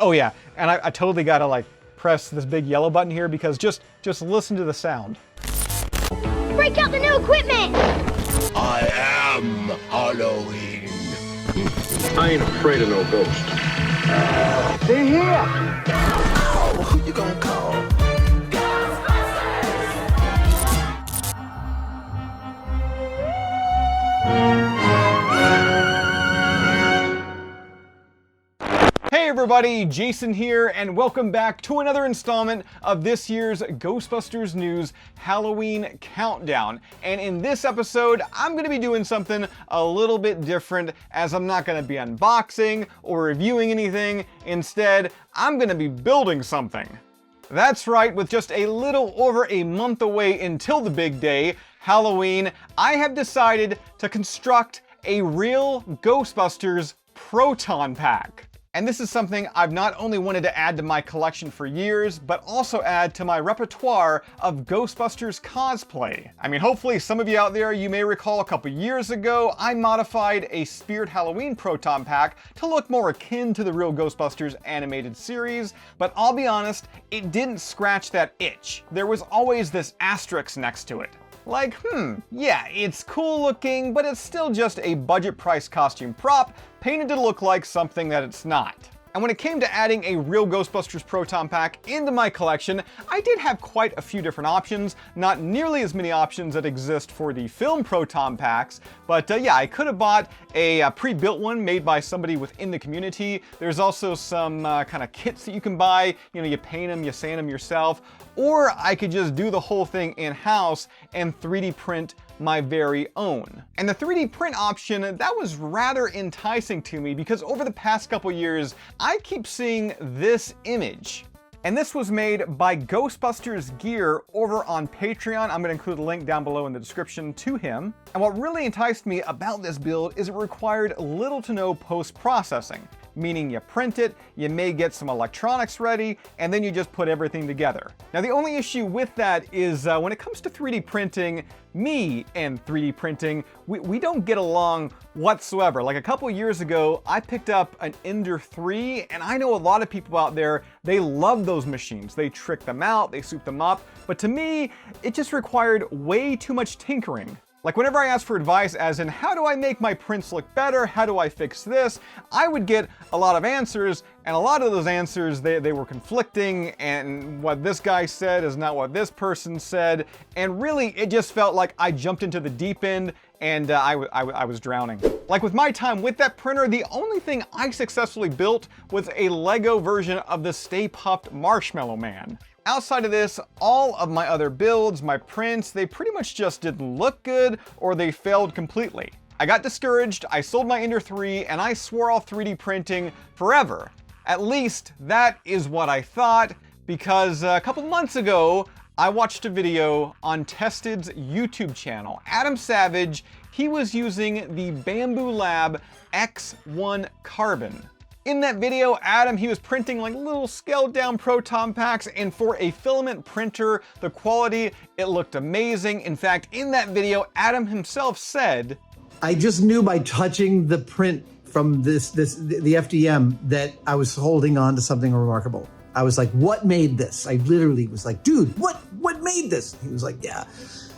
Oh yeah, and I totally gotta like press this big yellow button here because just listen to the sound. Break out the new equipment! I am Halloween. I ain't afraid of no ghost. They're here! Who you gonna call? Hey everybody, Jason here, and welcome back to another installment of this year's Ghostbusters News Halloween Countdown. And in this episode, I'm going to be doing something a little bit different, as I'm not going to be unboxing or reviewing anything. Instead, I'm going to be building something. That's right, with just a little over a month away until the big day, Halloween, I have decided to construct a real Ghostbusters Proton pack. And this is something I've not only wanted to add to my collection for years, but also add to my repertoire of Ghostbusters cosplay. I mean, hopefully some of you out there, you may recall a couple years ago, I modified a Spirit Halloween Proton pack to look more akin to the real Ghostbusters animated series, but I'll be honest, it didn't scratch that itch. There was always this asterisk next to it. Like, yeah, it's cool looking, but it's still just a budget price costume prop painted to look like something that it's not. And when it came to adding a real Ghostbusters Proton pack into my collection, I did have quite a few different options, not nearly as many options that exist for the film Proton packs, but yeah, I could have bought a pre-built one made by somebody within the community. There's also some kind of kits that you can buy, you know, you paint them, you sand them yourself, or I could just do the whole thing in-house and 3D print my very own. And the 3D print option, that was rather enticing to me because over the past couple years, I keep seeing this image. And this was made by Ghostbusters Gear over on Patreon. I'm going to include a link down below in the description to him. And what really enticed me about this build is it required little to no post-processing. Meaning you print it, you may get some electronics ready, and then you just put everything together. Now the only issue with that is when it comes to 3D printing, me and 3D printing, we don't get along whatsoever. Like a couple years ago, I picked up an Ender 3, and I know a lot of people out there, they love those machines. They trick them out, they soup them up, but to me, it just required way too much tinkering. Like whenever I asked for advice as in how do I make my prints look better, how do I fix this, I would get a lot of answers, and a lot of those answers, they were conflicting, and what this guy said is not what this person said, and really it just felt like I jumped into the deep end and I was drowning. Like with my time with that printer, the only thing I successfully built was a Lego version of the Stay Puft Marshmallow Man. Outside of this, all of my other builds, my prints, they pretty much just didn't look good or they failed completely. I got discouraged, I sold my Ender 3, and I swore off 3D printing forever. At least that is what I thought, because a couple months ago, I watched a video on Tested's YouTube channel. Adam Savage, he was using the Bamboo Lab X1 Carbon. In that video, Adam, he was printing like little scaled down Proton packs, and for a filament printer, the quality, it looked amazing. In fact, in that video, Adam himself said, I just knew by touching the print from the FDM that I was holding on to something remarkable. I was like, what made this? I literally was like, dude, what made this? He was like, yeah,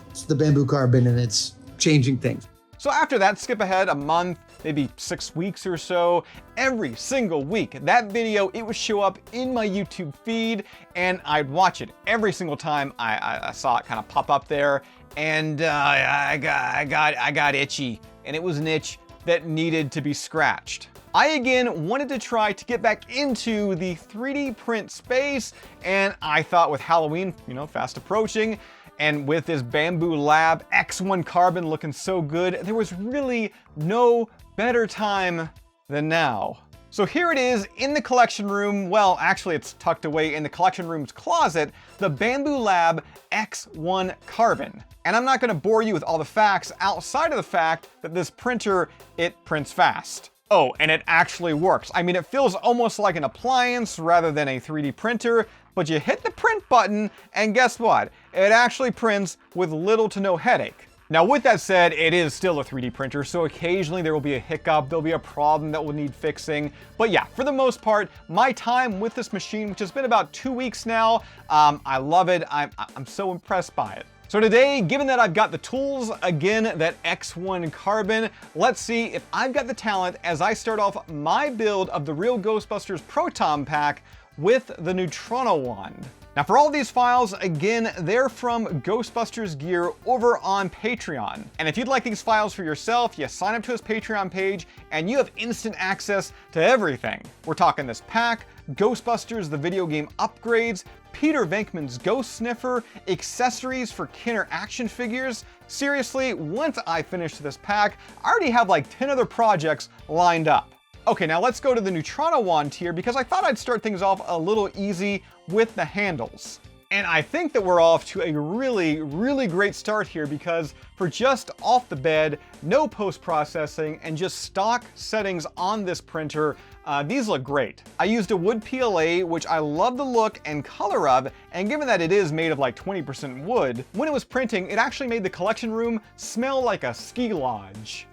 it's the Bamboo Carbon and it's changing things. So after that, skip ahead a month, maybe 6 weeks or so, every single week, that video, it would show up in my YouTube feed and I'd watch it every single time I saw it kind of pop up there, and I got itchy, and it was an itch that needed to be scratched. I again wanted to try to get back into the 3D print space, and I thought with Halloween, you know, fast approaching, and with this Bamboo Lab X1 Carbon looking so good, there was really no better time than now. So here it is in the collection room. Well, actually it's tucked away in the collection room's closet, the Bamboo Lab X1 Carbon. And I'm not gonna bore you with all the facts outside of the fact that this printer, it prints fast. Oh, and it actually works. I mean, it feels almost like an appliance rather than a 3D printer, but you hit the print button and guess what? It actually prints with little to no headache. Now with that said, it is still a 3D printer, so occasionally there will be a hiccup, there'll be a problem that will need fixing. But yeah, for the most part, my time with this machine, which has been about 2 weeks now, I love it. I'm so impressed by it. So today, given that I've got the tools, again, that X1 carbon, let's see if I've got the talent as I start off my build of the real Ghostbusters Proton pack with the Neutrono Wand. Now for all these files, again, they're from Ghostbusters Gear over on Patreon. And if you'd like these files for yourself, you sign up to his Patreon page and you have instant access to everything. We're talking this pack, Ghostbusters the video game upgrades, Peter Venkman's Ghost Sniffer, accessories for Kenner action figures. Seriously, once I finish this pack, I already have like 10 other projects lined up. Okay, now let's go to the Neutrono Wand tier because I thought I'd start things off a little easy with the handles. And I think that we're off to a really great start here because for just off the bed, no post-processing, and just stock settings on this printer, these look great. I used a wood PLA, which I love the look and color of, and given that it is made of like 20% wood, when it was printing, it actually made the collection room smell like a ski lodge.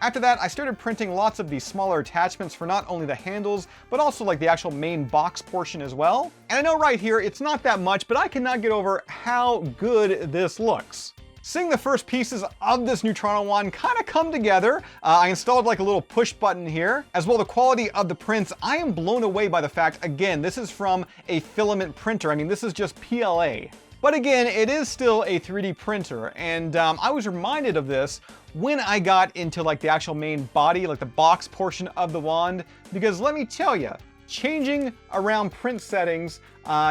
After that, I started printing lots of these smaller attachments for not only the handles, but also like the actual main box portion as well. And I know right here, it's not that much, but I cannot get over how good this looks. Seeing the first pieces of this Neutrono Wand kind of come together, I installed like a little push button here. As well, the quality of the prints, I am blown away by the fact, again, this is from a filament printer. I mean, this is just PLA. But again, it is still a 3D printer, and I was reminded of this when I got into like the actual main body, like the box portion of the wand, because let me tell you, changing around print settings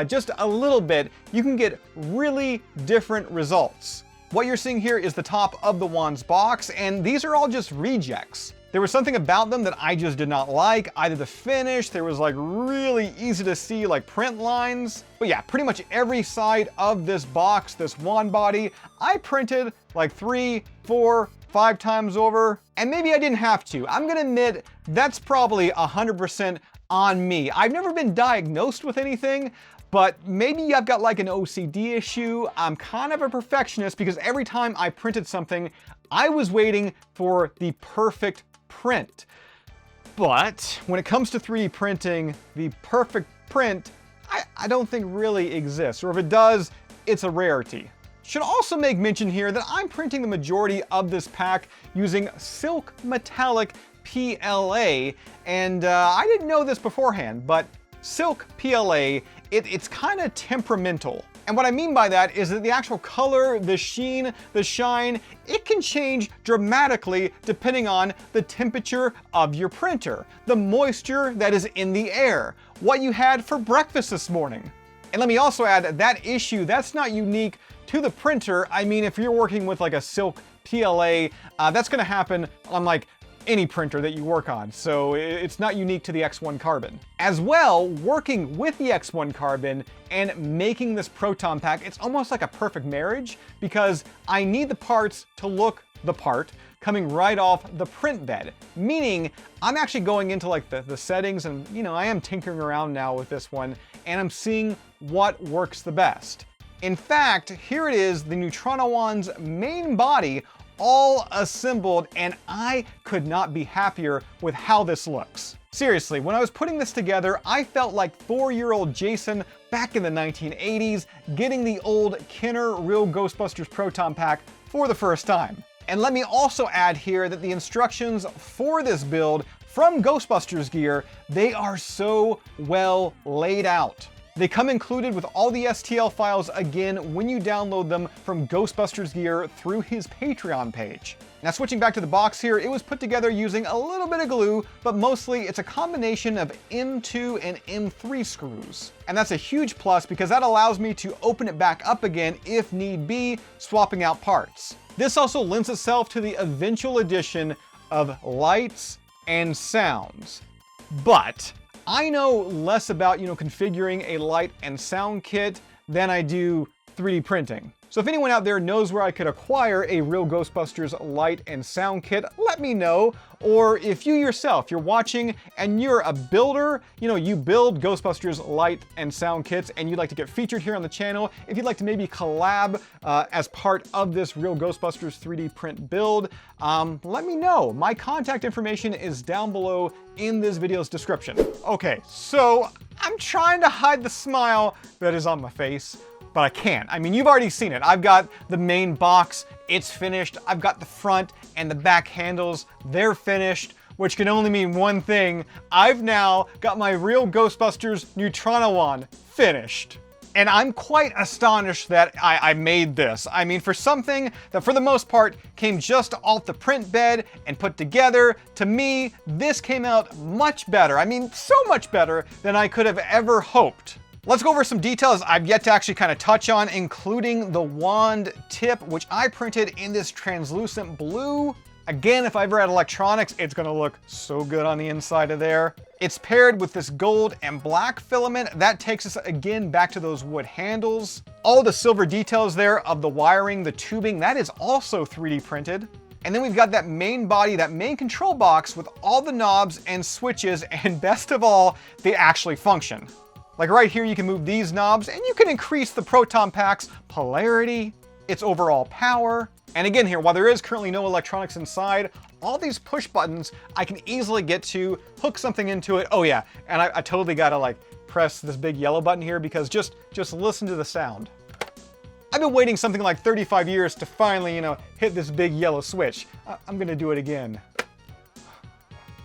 just a little bit, you can get really different results. What you're seeing here is the top of the wand's box, and these are all just rejects. There was something about them that I just did not like. Either the finish, there was like really easy to see like print lines. But yeah, pretty much every side of this box, this wand body, I printed like 3, 4, 5 times over. And maybe I didn't have to. I'm gonna admit that's probably 100% on me. I've never been diagnosed with anything, but maybe I've got like an OCD issue. I'm kind of a perfectionist because every time I printed something, I was waiting for the perfect print. But when it comes to 3D printing, the perfect print, I don't think really exists, or if it does, it's a rarity. Should also make mention here that I'm printing the majority of this pack using silk metallic PLA, and I didn't know this beforehand, but silk PLA, it's kind of temperamental. And what I mean by that is that the actual color, the sheen, the shine, it can change dramatically depending on the temperature of your printer, the moisture that is in the air, what you had for breakfast this morning. And let me also add that issue, that's not unique to the printer. I mean, if you're working with like a silk PLA, that's gonna happen on like any printer that you work on, so it's not unique to the X1 carbon. As well, working with the X1 carbon and making this Proton pack, it's almost like a perfect marriage because I need the parts to look the part coming right off the print bed, meaning I'm actually going into like the settings, and you know, I am tinkering around now with this one and I'm seeing what works the best. In fact, here it is, the Neutrono Wand's main body all assembled, and I could not be happier with how this looks. Seriously, when I was putting this together, I felt like 4-year-old Jason back in the 1980s getting the old Kenner Real Ghostbusters Proton pack for the first time. And let me also add here that the instructions for this build from Ghostbusters Gear, they are so well laid out. They come included with all the STL files again when you download them from Ghostbusters Gear through his Patreon page. Now switching back to the box here, it was put together using a little bit of glue, but mostly it's a combination of M2 and M3 screws. And that's a huge plus because that allows me to open it back up again if need be, swapping out parts. This also lends itself to the eventual addition of lights and sounds. But I know less about, configuring a light and sound kit than I do 3D printing. So if anyone out there knows where I could acquire a real Ghostbusters light and sound kit, let me know. Or if you yourself, you're watching and you're a builder, you build Ghostbusters light and sound kits and you'd like to get featured here on the channel, if you'd like to maybe collab as part of this real Ghostbusters 3D print build, let me know. My contact information is down below in this video's description. Okay, so I'm trying to hide the smile that is on my face, but I can't. I mean, you've already seen it. I've got the main box, it's finished. I've got the front and the back handles, they're finished, which can only mean one thing. I've now got my real Ghostbusters Neutrono Wand finished. And I'm quite astonished that I made this. I mean, for something that for the most part came just off the print bed and put together, to me, this came out much better. I mean, so much better than I could have ever hoped. Let's go over some details I've yet to actually kind of touch on, including the wand tip, which I printed in this translucent blue. Again, if I ever had electronics, it's gonna look so good on the inside of there. It's paired with this gold and black filament. That takes us again back to those wood handles. All the silver details there of the wiring, the tubing, that is also 3D printed. And then we've got that main body, that main control box with all the knobs and switches, and best of all, they actually function. Like right here, you can move these knobs and you can increase the Proton pack's polarity, its overall power. And again here, while there is currently no electronics inside, all these push buttons I can easily get to, hook something into it. Oh yeah, and I totally gotta like press this big yellow button here because just listen to the sound. I've been waiting something like 35 years to finally, hit this big yellow switch. I'm gonna do it again.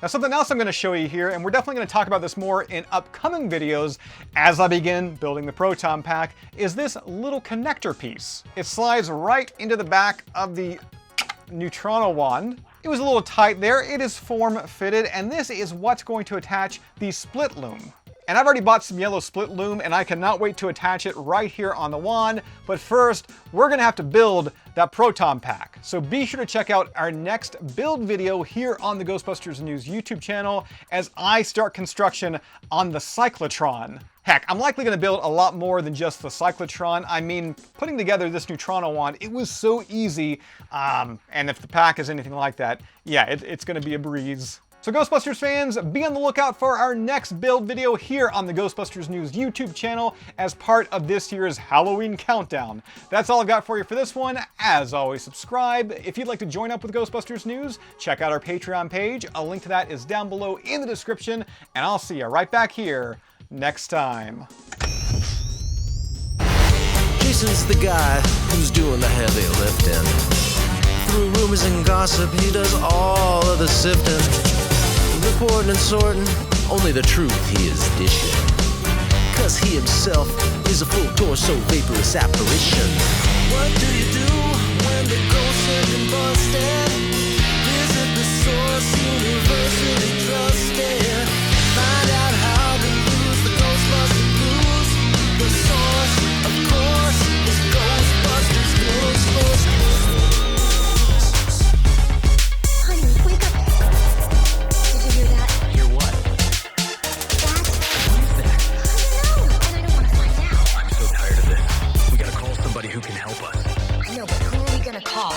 Now something else I'm going to show you here, and we're definitely going to talk about this more in upcoming videos as I begin building the Proton pack, is this little connector piece. It slides right into the back of the Neutrono Wand. It was a little tight there. It is form fitted, and this is what's going to attach the split loom. And I've already bought some yellow split loom and I cannot wait to attach it right here on the wand. But first, we're gonna have to build that Proton pack. So be sure to check out our next build video here on the Ghostbusters News YouTube channel as I start construction on the cyclotron. Heck, I'm likely gonna build a lot more than just the cyclotron. I mean, putting together this Neutrono Wand, it was so easy. And if the pack is anything like that, yeah, it's gonna be a breeze. So Ghostbusters fans, be on the lookout for our next build video here on the Ghostbusters News YouTube channel as part of this year's Halloween countdown. That's all I've got for you for this one. As always, subscribe. If you'd like to join up with Ghostbusters News, check out our Patreon page. A link to that is down below in the description, and I'll see you right back here next time. Jason's the guy who's doing the heavy lifting. Through rumors and gossip, he does all of the sifting. Reporting and sorting, only the truth he is dishing. Cause he himself is a full torso vaporous apparition. What do you do when the ghosts are combusted? Visit the source, universally trusted. Find out how to lose the Ghostbuster blues. The source, of course, is Ghostbusters News. Honey, wake up. Did you hear that? Hear what? That? What is that? I don't know, and I don't want to find out. I'm so tired of this. We gotta call somebody who can help us. I know, but who are we gonna call?